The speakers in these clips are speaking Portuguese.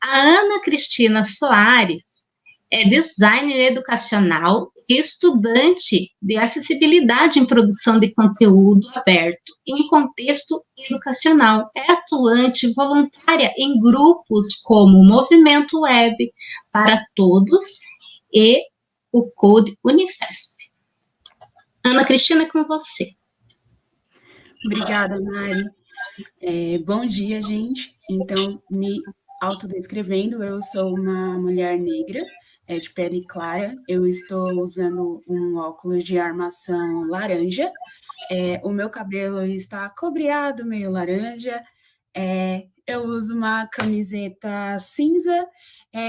A Ana Cristina Soares é designer educacional e estudante de acessibilidade em produção de conteúdo aberto em contexto educacional. É atuante voluntária em grupos como o Movimento Web para Todos e o Code Unifesp. Ana Cristina, é com você. Obrigada, Mari. Bom dia, gente. Então, me autodescrevendo, eu sou uma mulher negra, de pele clara. Eu estou usando um óculos de armação laranja. O meu cabelo está cobreado, meio laranja. Eu uso uma camiseta cinza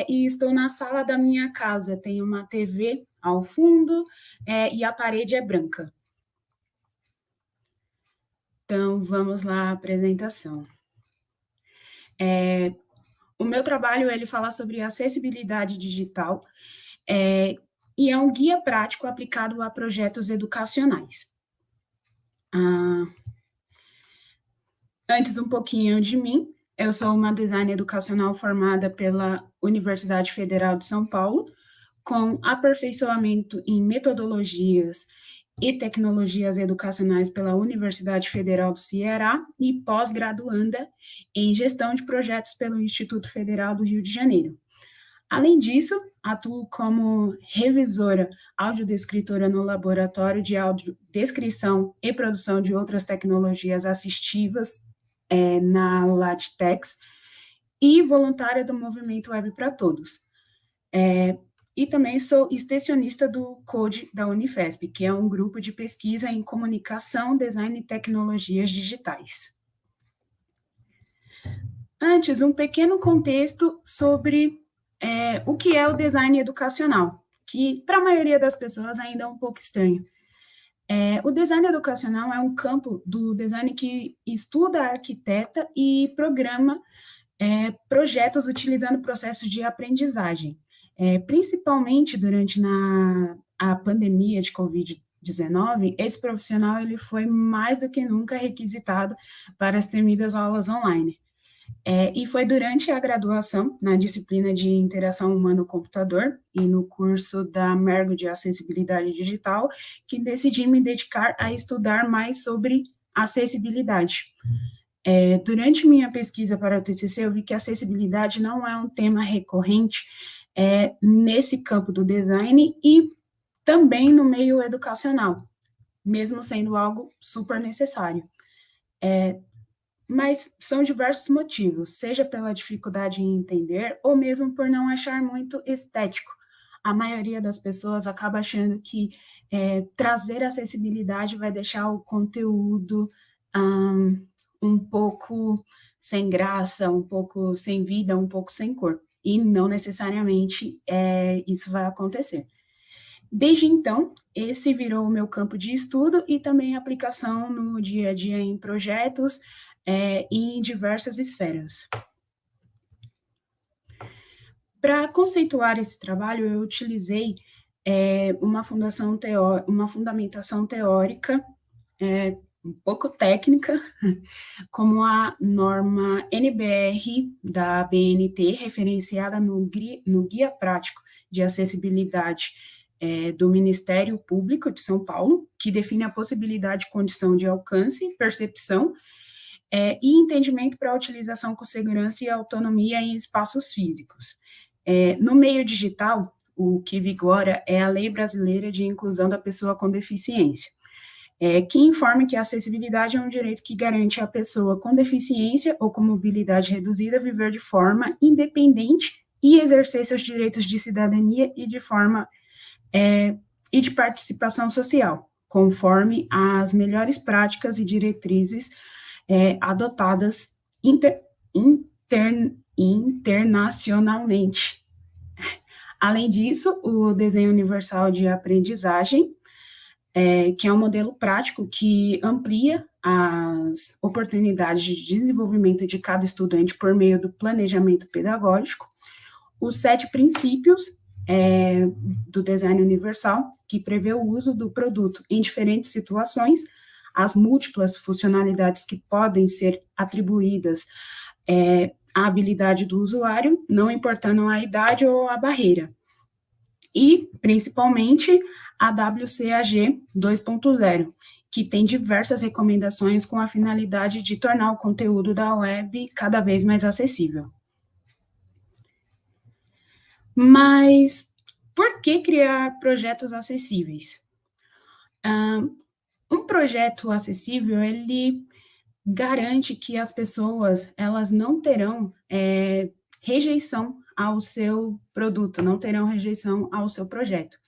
e estou na sala da minha casa. Tem uma TV ao fundo e a parede é branca. Então, vamos lá à apresentação. O meu trabalho, ele fala sobre acessibilidade digital e é um guia prático aplicado a projetos educacionais. Antes, um pouquinho de mim. Eu sou uma designer educacional formada pela Universidade Federal de São Paulo, com aperfeiçoamento em metodologias e tecnologias educacionais pela Universidade Federal do Ceará e pós-graduanda em gestão de projetos pelo Instituto Federal do Rio de Janeiro. Além disso, atuo como revisora audiodescritora no Laboratório de Audiodescrição e Produção de Outras Tecnologias Assistivas na Latitex e voluntária do Movimento Web para Todos. E também sou extensionista do Code da Unifesp, que é um grupo de pesquisa em comunicação, design e tecnologias digitais. Antes, um pequeno contexto sobre o que é o design educacional, que para a maioria das pessoas ainda é um pouco estranho. O design educacional é um campo do design que estuda, arquiteta e programa projetos utilizando processos de aprendizagem. Principalmente durante a pandemia de Covid-19, esse profissional ele foi mais do que nunca requisitado para as temidas aulas online. E foi durante a graduação, na disciplina de Interação Humano-Computador e no curso da Mergo de Acessibilidade Digital, que decidi me dedicar a estudar mais sobre acessibilidade. Durante minha pesquisa para o TCC, eu vi que acessibilidade não é um tema recorrente nesse campo do design e também no meio educacional, mesmo sendo algo super necessário. Mas são diversos motivos, seja pela dificuldade em entender ou mesmo por não achar muito estético. A maioria das pessoas acaba achando que trazer acessibilidade vai deixar o conteúdo um pouco sem graça, um pouco sem vida, um pouco sem cor. E não necessariamente isso vai acontecer. Desde então, esse virou o meu campo de estudo e também aplicação no dia a dia em projetos e em diversas esferas. Para conceituar esse trabalho, eu utilizei uma fundamentação teórica um pouco técnica, como a norma NBR da BNT, referenciada no Guia Prático de Acessibilidade do Ministério Público de São Paulo, que define a possibilidade de condição de alcance, percepção e entendimento para a utilização com segurança e autonomia em espaços físicos. No meio digital, o que vigora é a Lei Brasileira de Inclusão da Pessoa com Deficiência, que informa que a acessibilidade é um direito que garante à pessoa com deficiência ou com mobilidade reduzida viver de forma independente e exercer seus direitos de cidadania e de forma e de participação social, conforme as melhores práticas e diretrizes adotadas internacionalmente. Além disso, o desenho universal de aprendizagem, que é um modelo prático que amplia as oportunidades de desenvolvimento de cada estudante por meio do planejamento pedagógico, os 7 princípios do design universal, que prevê o uso do produto em diferentes situações, as múltiplas funcionalidades que podem ser atribuídas a habilidade do usuário, não importando a idade ou a barreira. E, principalmente, a WCAG 2.0, que tem diversas recomendações com a finalidade de tornar o conteúdo da web cada vez mais acessível. Mas por que criar projetos acessíveis? Um projeto acessível, ele garante que as pessoas, elas não terão rejeição ao seu produto, não terão rejeição ao seu projeto.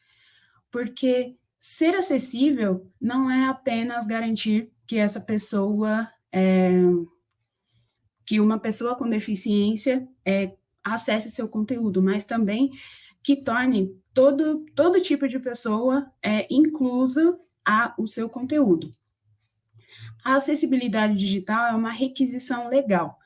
Porque ser acessível não é apenas garantir que essa pessoa, que uma pessoa com deficiência acesse seu conteúdo, mas também que torne todo tipo de pessoa incluso ao seu conteúdo. A acessibilidade digital é uma requisição legal.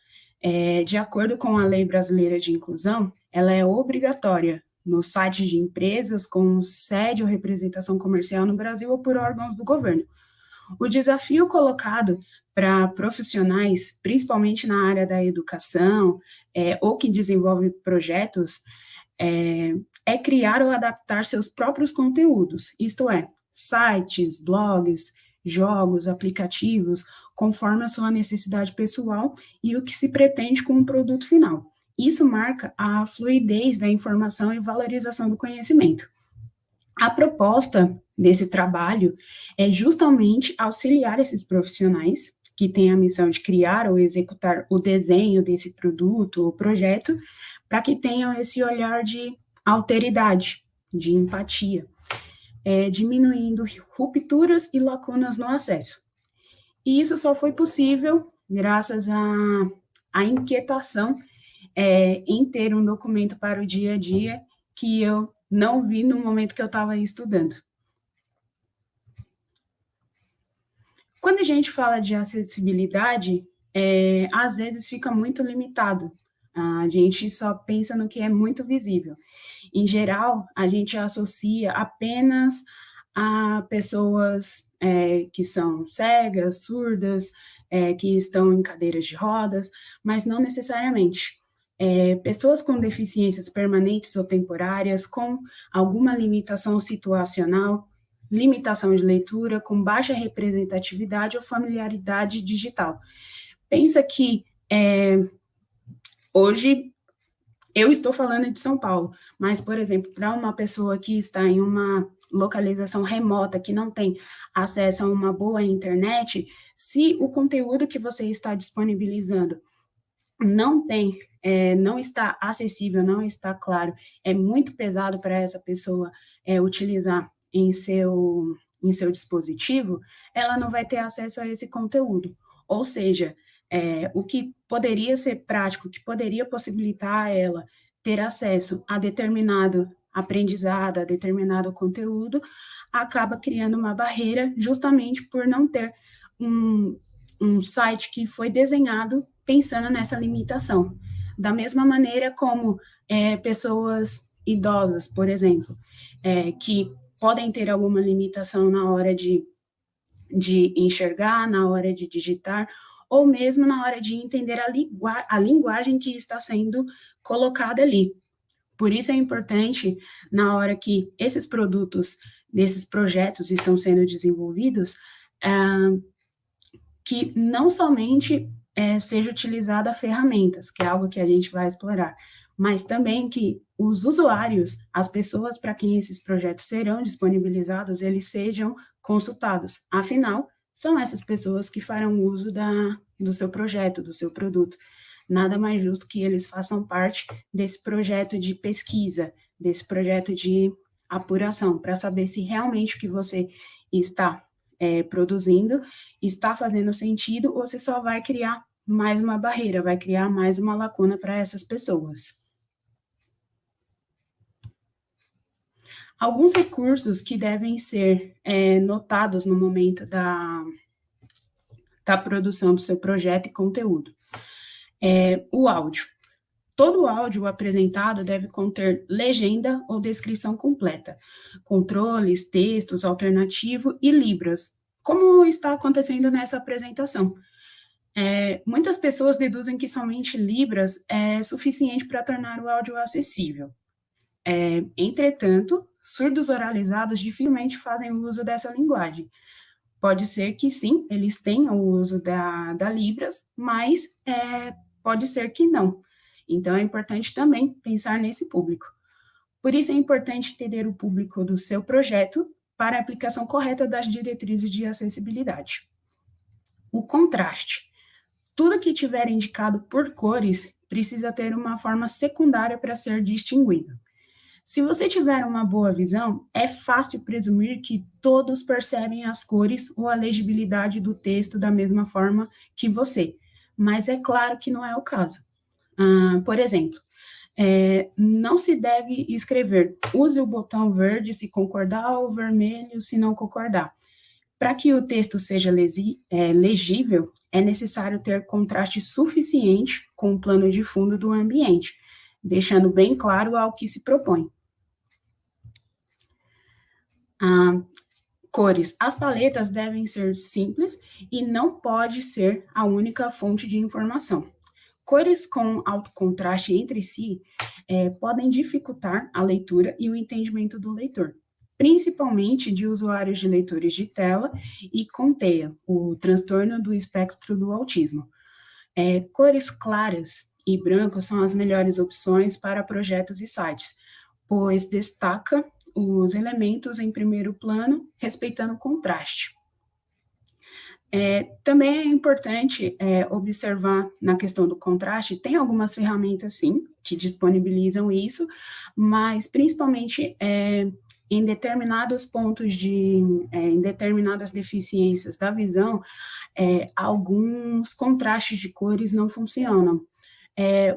De acordo com a Lei Brasileira de Inclusão, ela é obrigatória no site de empresas com sede ou representação comercial no Brasil ou por órgãos do governo. O desafio colocado para profissionais, principalmente na área da educação, ou que desenvolvem projetos, é criar ou adaptar seus próprios conteúdos, isto é, sites, blogs, jogos, aplicativos, conforme a sua necessidade pessoal e o que se pretende com o produto final. Isso marca a fluidez da informação e valorização do conhecimento. A proposta desse trabalho é justamente auxiliar esses profissionais que têm a missão de criar ou executar o desenho desse produto ou projeto, para que tenham esse olhar de alteridade, de empatia, diminuindo rupturas e lacunas no acesso. E isso só foi possível graças à inquietação em ter um documento para o dia a dia que eu não vi no momento que eu estava estudando. Quando a gente fala de acessibilidade, às vezes fica muito limitado. A gente só pensa no que é muito visível. Em geral, a gente associa apenas a pessoas que são cegas, surdas, que estão em cadeiras de rodas, mas não necessariamente. Pessoas com deficiências permanentes ou temporárias, com alguma limitação situacional, limitação de leitura, com baixa representatividade ou familiaridade digital. Pensa que hoje eu estou falando de São Paulo, mas, por exemplo, para uma pessoa que está em uma localização remota, que não tem acesso a uma boa internet, se o conteúdo que você está disponibilizando não está acessível, não está claro, é muito pesado para essa pessoa utilizar em seu dispositivo, ela não vai ter acesso a esse conteúdo. Ou seja, o que poderia ser prático, que poderia possibilitar a ela ter acesso a determinado aprendizado, a determinado conteúdo, acaba criando uma barreira justamente por não ter um site que foi desenhado pensando nessa limitação. Da mesma maneira como pessoas idosas, por exemplo, que podem ter alguma limitação na hora de enxergar, na hora de digitar, ou mesmo na hora de entender a linguagem que está sendo colocada ali. Por isso é importante, na hora que esses produtos, desses projetos estão sendo desenvolvidos, que não somente seja utilizada ferramentas, que é algo que a gente vai explorar, mas também que os usuários, as pessoas para quem esses projetos serão disponibilizados, eles sejam consultados. Afinal, são essas pessoas que farão uso do seu projeto, do seu produto. Nada mais justo que eles façam parte desse projeto de pesquisa, desse projeto de apuração, para saber se realmente o que você está produzindo está fazendo sentido ou se só vai criar mais uma barreira, vai criar mais uma lacuna para essas pessoas. Alguns recursos que devem ser notados no momento da produção do seu projeto e conteúdo. O áudio. Todo áudio apresentado deve conter legenda ou descrição completa, controles, textos, alternativo e libras, como está acontecendo nessa apresentação. Muitas pessoas deduzem que somente Libras é suficiente para tornar o áudio acessível. Entretanto, surdos oralizados dificilmente fazem uso dessa linguagem. Pode ser que sim, eles tenham o uso da Libras, mas pode ser que não. Então, é importante também pensar nesse público. Por isso, é importante entender o público do seu projeto para a aplicação correta das diretrizes de acessibilidade. O contraste. Tudo que tiver indicado por cores precisa ter uma forma secundária para ser distinguido. Se você tiver uma boa visão, é fácil presumir que todos percebem as cores ou a legibilidade do texto da mesma forma que você, mas é claro que não é o caso. Por exemplo, não se deve escrever use o botão verde se concordar ou vermelho se não concordar. Para que o texto seja legível, é necessário ter contraste suficiente com o plano de fundo do ambiente, deixando bem claro ao que se propõe. Cores. As paletas devem ser simples e não pode ser a única fonte de informação. Cores com alto contraste entre si podem dificultar a leitura e o entendimento do leitor, principalmente de usuários de leitores de tela e com TEA, o transtorno do espectro do autismo. Cores claras e brancas são as melhores opções para projetos e sites, pois destaca os elementos em primeiro plano, respeitando o contraste. Também é importante observar na questão do contraste, tem algumas ferramentas, sim, que disponibilizam isso, mas principalmente em determinados pontos em determinadas deficiências da visão, alguns contrastes de cores não funcionam.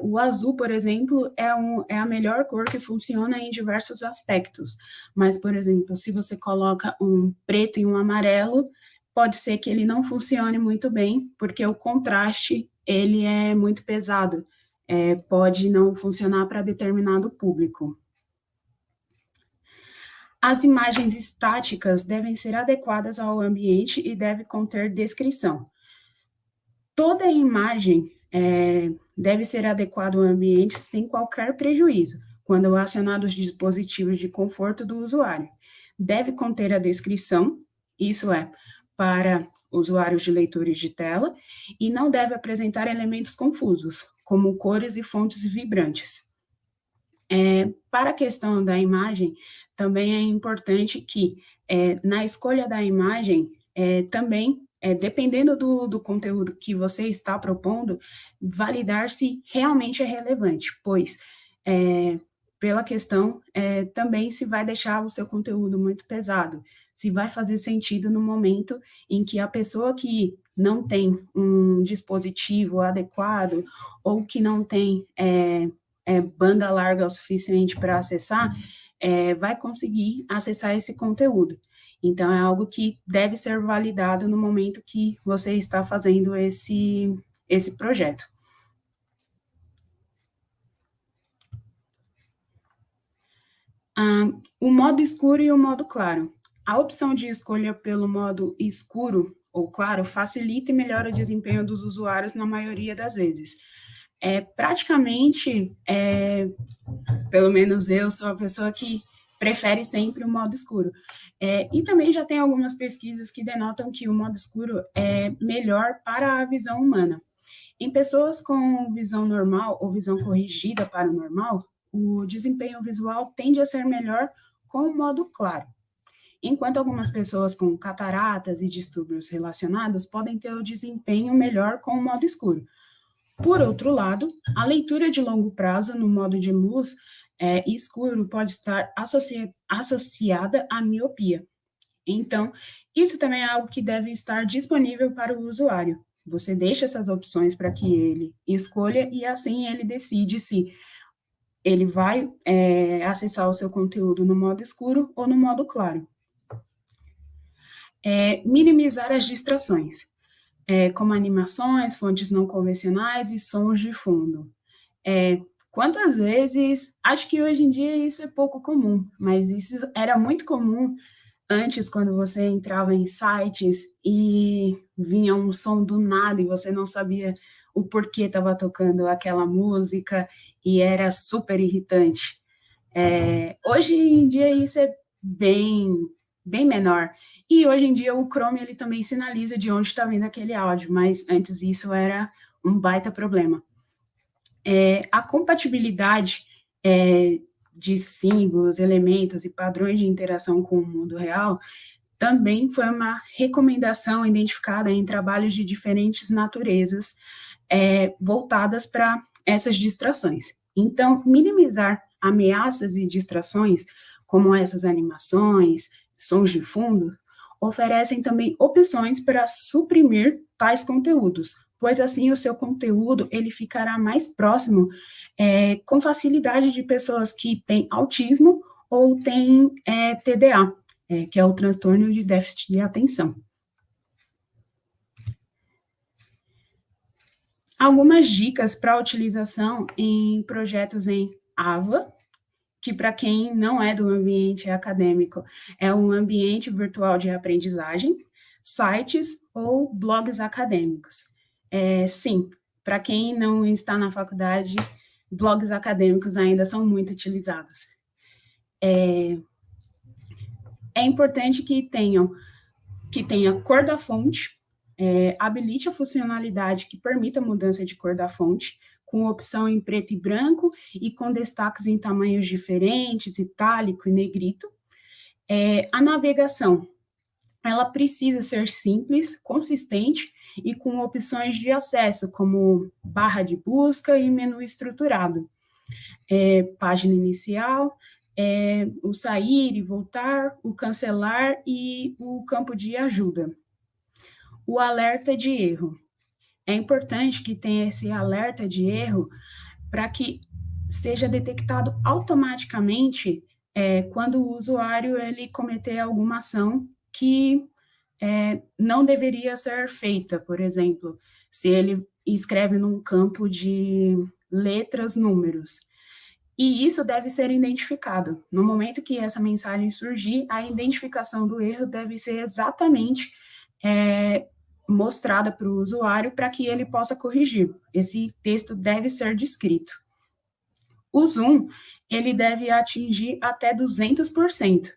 O azul, por exemplo, é a melhor cor que funciona em diversos aspectos, mas, por exemplo, se você coloca um preto e um amarelo, pode ser que ele não funcione muito bem, porque o contraste, ele é muito pesado, pode não funcionar para determinado público. As imagens estáticas devem ser adequadas ao ambiente e devem conter descrição. Toda imagem deve ser adequada ao ambiente sem qualquer prejuízo, quando acionados os dispositivos de conforto do usuário. Deve conter a descrição, isso para usuários de leitores de tela, e não deve apresentar elementos confusos, como cores e fontes vibrantes. Para a questão da imagem, também é importante que, na escolha da imagem, também, dependendo do conteúdo que você está propondo, validar se realmente é relevante, pois, pela questão, também se vai deixar o seu conteúdo muito pesado, se vai fazer sentido no momento em que a pessoa que não tem um dispositivo adequado ou que não tem banda larga o suficiente para acessar, vai conseguir acessar esse conteúdo. Então, é algo que deve ser validado no momento que você está fazendo esse projeto. O modo escuro e o modo claro. A opção de escolha pelo modo escuro ou claro facilita e melhora o desempenho dos usuários na maioria das vezes. Praticamente, pelo menos eu sou a pessoa que prefere sempre o modo escuro. E também já tem algumas pesquisas que denotam que o modo escuro é melhor para a visão humana. Em pessoas com visão normal ou visão corrigida para o normal, o desempenho visual tende a ser melhor com o modo claro, enquanto algumas pessoas com cataratas e distúrbios relacionados podem ter o desempenho melhor com o modo escuro. Por outro lado, a leitura de longo prazo no modo de luz escuro pode estar associada à miopia. Então, isso também é algo que deve estar disponível para o usuário. Você deixa essas opções para que ele escolha e assim ele decide se ele vai acessar o seu conteúdo no modo escuro ou no modo claro. Minimizar as distrações, como animações, fontes não convencionais e sons de fundo. Quantas vezes, acho que hoje em dia isso é pouco comum, mas isso era muito comum Antes, quando você entrava em sites e vinha um som do nada e você não sabia o porquê estava tocando aquela música e era super irritante. Hoje em dia isso é bem menor. E hoje em dia o Chrome ele também sinaliza de onde está vindo aquele áudio, mas antes isso era um baita problema. A compatibilidade de símbolos, elementos e padrões de interação com o mundo real também foi uma recomendação identificada em trabalhos de diferentes naturezas voltadas para essas distrações. Então, minimizar ameaças e distrações, como essas animações, sons de fundo, oferecem também opções para suprimir tais conteúdos, pois assim o seu conteúdo ele ficará mais próximo com facilidade de pessoas que têm autismo ou têm TDA, que é o transtorno de déficit de atenção. Algumas dicas para utilização em projetos em AVA, que para quem não é do ambiente acadêmico, é um ambiente virtual de aprendizagem, sites ou blogs acadêmicos. Sim, para quem não está na faculdade, blogs acadêmicos ainda são muito utilizados. É importante que tenha cor da fonte, habilite a funcionalidade que permita a mudança de cor da fonte, com opção em preto e branco e com destaques em tamanhos diferentes, itálico e negrito. A navegação, ela precisa ser simples, consistente e com opções de acesso, como barra de busca e menu estruturado. Página inicial, o sair e voltar, o cancelar e o campo de ajuda. O alerta de erro. É importante que tenha esse alerta de erro para que seja detectado automaticamente quando o usuário ele cometer alguma ação que não deveria ser feita. Por exemplo, se ele escreve num campo de letras, números. E isso deve ser identificado. No momento que essa mensagem surgir, a identificação do erro deve ser exatamente mostrada para o usuário para que ele possa corrigir. Esse texto deve ser descrito. O zoom, ele deve atingir até 200%,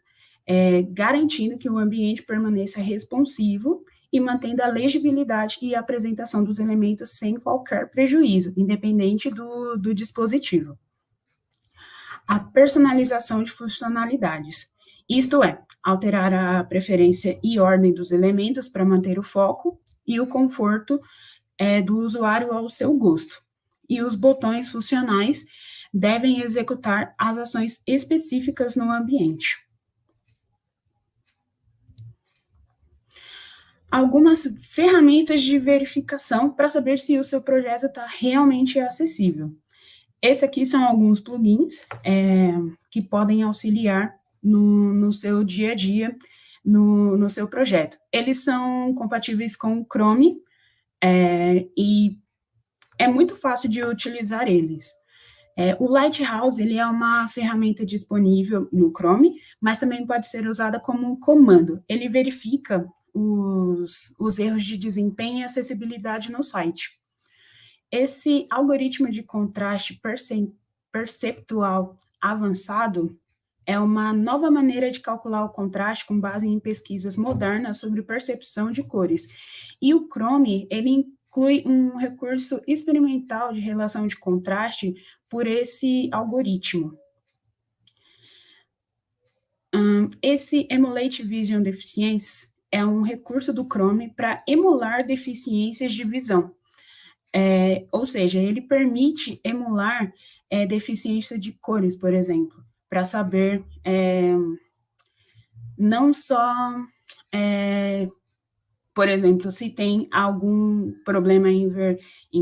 garantindo que o ambiente permaneça responsivo e mantendo a legibilidade e a apresentação dos elementos sem qualquer prejuízo, independente do dispositivo. A personalização de funcionalidades. Isto é, alterar a preferência e ordem dos elementos para manter o foco e o conforto do usuário ao seu gosto. E os botões funcionais devem executar as ações específicas no ambiente. Algumas ferramentas de verificação para saber se o seu projeto está realmente acessível. Esses aqui são alguns plugins que podem auxiliar no seu dia a dia, no seu projeto. Eles são compatíveis com o Chrome e é muito fácil de utilizar eles. O Lighthouse ele é uma ferramenta disponível no Chrome, mas também pode ser usada como um comando. Ele verifica os erros de desempenho e acessibilidade no site. Esse algoritmo de contraste perceptual avançado é uma nova maneira de calcular o contraste com base em pesquisas modernas sobre percepção de cores. E o Chrome, ele inclui um recurso experimental de relação de contraste por esse algoritmo. Esse Emulate Vision Deficiency é um recurso do Chrome para emular deficiências de visão. Ou seja, ele permite emular deficiência de cores, por exemplo, para saber não só, por exemplo, se tem algum problema em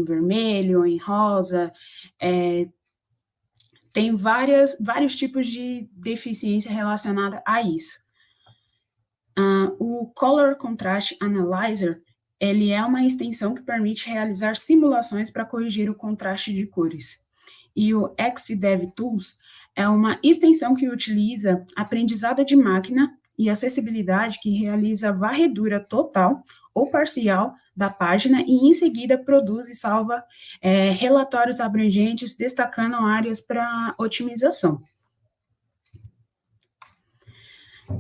vermelho, em rosa, tem vários tipos de deficiência relacionada a isso. O Color Contrast Analyzer, ele é uma extensão que permite realizar simulações para corrigir o contraste de cores. E o XDev Tools é uma extensão que utiliza aprendizado de máquina e acessibilidade que realiza a varredura total ou parcial da página e, em seguida, produz e salva relatórios abrangentes, destacando áreas para otimização.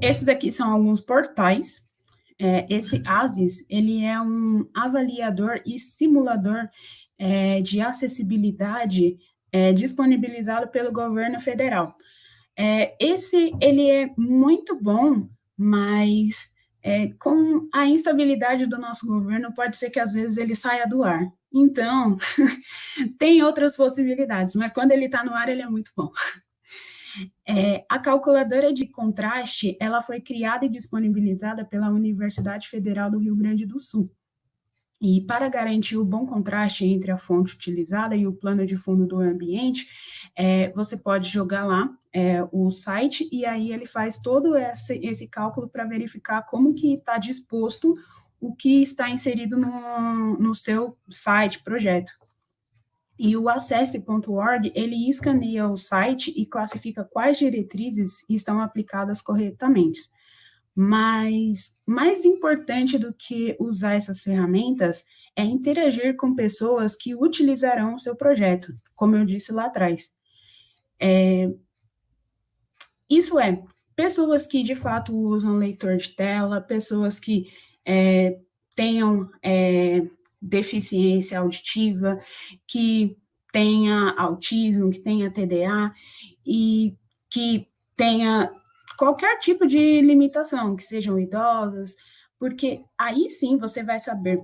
Esses daqui são alguns portais. Esse ASIS, ele é um avaliador e simulador de acessibilidade disponibilizado pelo governo federal. Ele é muito bom, mas com a instabilidade do nosso governo, pode ser que às vezes ele saia do ar. Então, tem outras possibilidades, mas quando ele está no ar, ele é muito bom. A calculadora de contraste, ela foi criada e disponibilizada pela Universidade Federal do Rio Grande do Sul. E para garantir o bom contraste entre a fonte utilizada e o plano de fundo do ambiente, você pode jogar lá o site e aí ele faz todo esse cálculo para verificar como que está disposto o que está inserido no seu site, projeto. E o Acesse.org, ele escaneia o site e classifica quais diretrizes estão aplicadas corretamente. Mas mais importante do que usar essas ferramentas é interagir com pessoas que utilizarão o seu projeto, como eu disse lá atrás. Isso pessoas que de fato usam leitor de tela, pessoas que tenham deficiência auditiva, que tenha autismo, que tenha TDA e que tenha qualquer tipo de limitação, que sejam idosos, porque aí sim você vai saber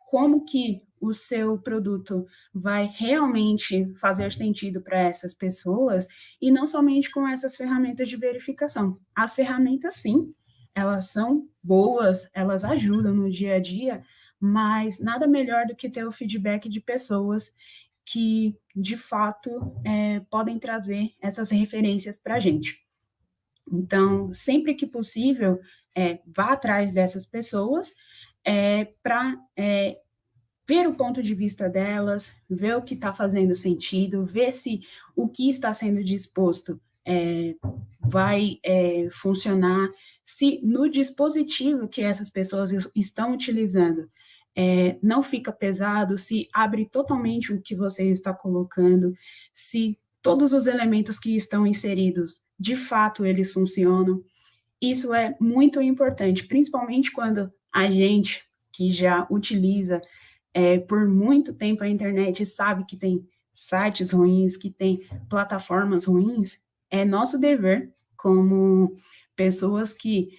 como que o seu produto vai realmente fazer sentido para essas pessoas e não somente com essas ferramentas de verificação. As ferramentas, sim, elas são boas, elas ajudam no dia a dia, mas nada melhor do que ter o feedback de pessoas que, de fato, podem trazer essas referências para a gente. Então, sempre que possível, vá atrás dessas pessoas para ver o ponto de vista delas, ver o que está fazendo sentido, ver se o que está sendo disposto vai funcionar, se no dispositivo que essas pessoas estão utilizando não fica pesado, se abre totalmente o que você está colocando, se todos os elementos que estão inseridos, de fato, eles funcionam. Isso é muito importante, principalmente quando a gente que já utiliza por muito tempo a internet sabe que tem sites ruins, que tem plataformas ruins, é nosso dever, como pessoas que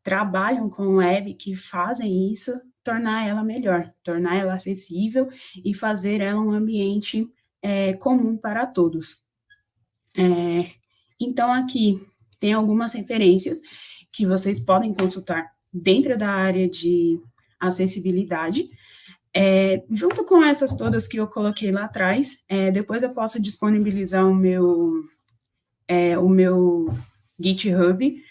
trabalham com web, que fazem isso, tornar ela melhor, tornar ela acessível e fazer ela um ambiente comum para todos. Então, aqui tem algumas referências que vocês podem consultar dentro da área de acessibilidade. Junto com essas todas que eu coloquei lá atrás, depois eu posso disponibilizar o meu GitHub,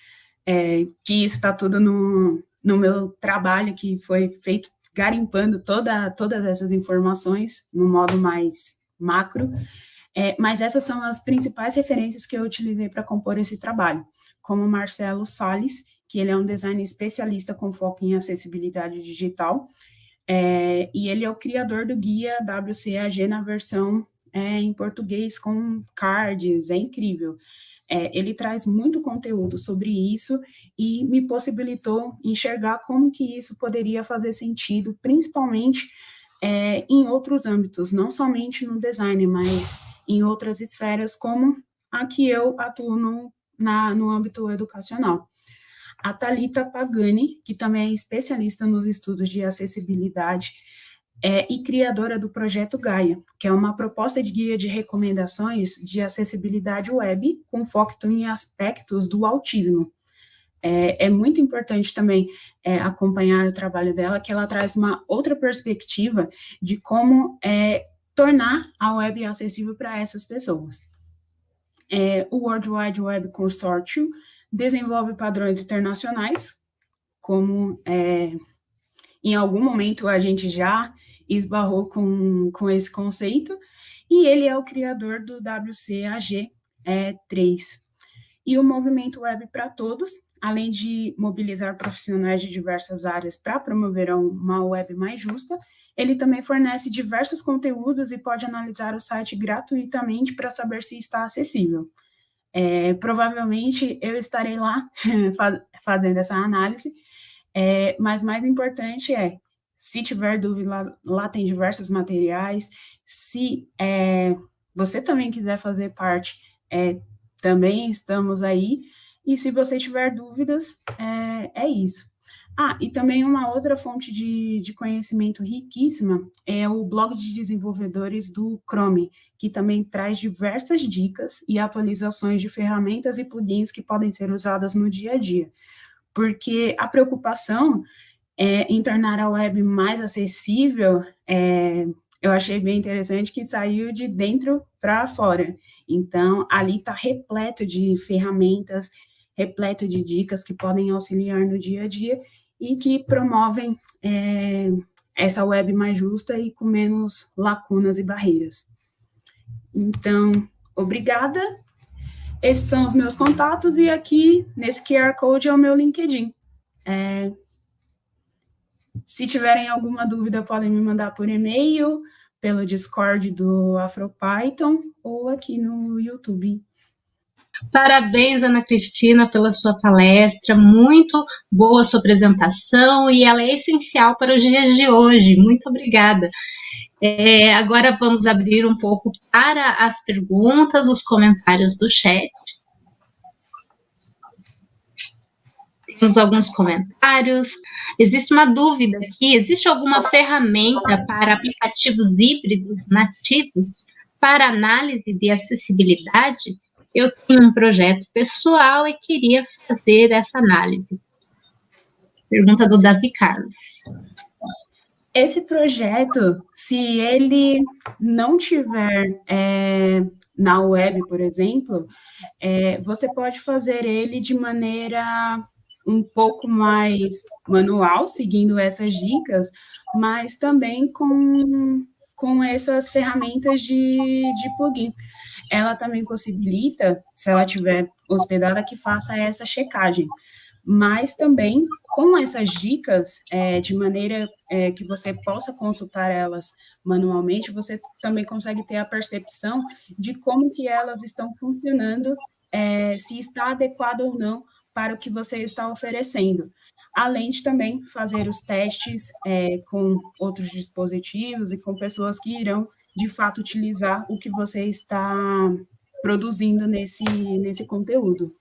que está tudo no meu trabalho, que foi feito garimpando todas essas informações no modo mais macro, mas essas são as principais referências que eu utilizei para compor esse trabalho, como Marcelo Salles, que ele é um designer especialista com foco em acessibilidade digital, e ele é o criador do guia WCAG na versão em português com cards, é incrível. Ele traz muito conteúdo sobre isso e me possibilitou enxergar como que isso poderia fazer sentido, principalmente em outros âmbitos, não somente no design, mas em outras esferas, como a que eu atuo no âmbito educacional. A Thalita Pagani, que também é especialista nos estudos de acessibilidade e criadora do Projeto Gaia, que é uma proposta de guia de recomendações de acessibilidade web com foco em aspectos do autismo. É muito importante também acompanhar o trabalho dela, que ela traz uma outra perspectiva de como tornar a web acessível para essas pessoas. O World Wide Web Consortium desenvolve padrões internacionais, como em algum momento a gente já esbarrou com esse conceito, e ele é o criador do WCAG 3. E o Movimento Web para Todos, além de mobilizar profissionais de diversas áreas para promover uma web mais justa, ele também fornece diversos conteúdos e pode analisar o site gratuitamente para saber se está acessível. Provavelmente eu estarei lá fazendo essa análise, mas mais importante se tiver dúvida, lá tem diversos materiais. Se você também quiser fazer parte, também estamos aí. E se você tiver dúvidas, é isso. E também uma outra fonte de conhecimento riquíssima é o blog de desenvolvedores do Chrome, que também traz diversas dicas e atualizações de ferramentas e plugins que podem ser usadas no dia a dia. Porque a preocupação em tornar a web mais acessível, eu achei bem interessante que saiu de dentro para fora. Então, ali está repleto de ferramentas, repleto de dicas que podem auxiliar no dia a dia e que promovem essa web mais justa e com menos lacunas e barreiras. Então, obrigada. Esses são os meus contatos e aqui, nesse QR Code, é o meu LinkedIn. Se tiverem alguma dúvida, podem me mandar por e-mail, pelo Discord do AfroPython ou aqui no YouTube. Parabéns, Ana Cristina, pela sua palestra, muito boa a sua apresentação e ela é essencial para os dias de hoje. Muito obrigada. Agora vamos abrir um pouco para as perguntas, os comentários do chat. Temos alguns comentários. Existe uma dúvida aqui: existe alguma ferramenta para aplicativos híbridos nativos para análise de acessibilidade? Eu tenho um projeto pessoal e queria fazer essa análise. Pergunta do Davi Carlos. Esse projeto, se ele não tiver na web, por exemplo, você pode fazer ele de maneira um pouco mais manual, seguindo essas dicas, mas também com essas ferramentas de plugin. Ela também possibilita, se ela estiver hospedada, que faça essa checagem. Mas também, com essas dicas, de maneira que você possa consultar elas manualmente, você também consegue ter a percepção de como que elas estão funcionando, se está adequado ou não para o que você está oferecendo. Além de também fazer os testes com outros dispositivos e com pessoas que irão, de fato, utilizar o que você está produzindo nesse conteúdo.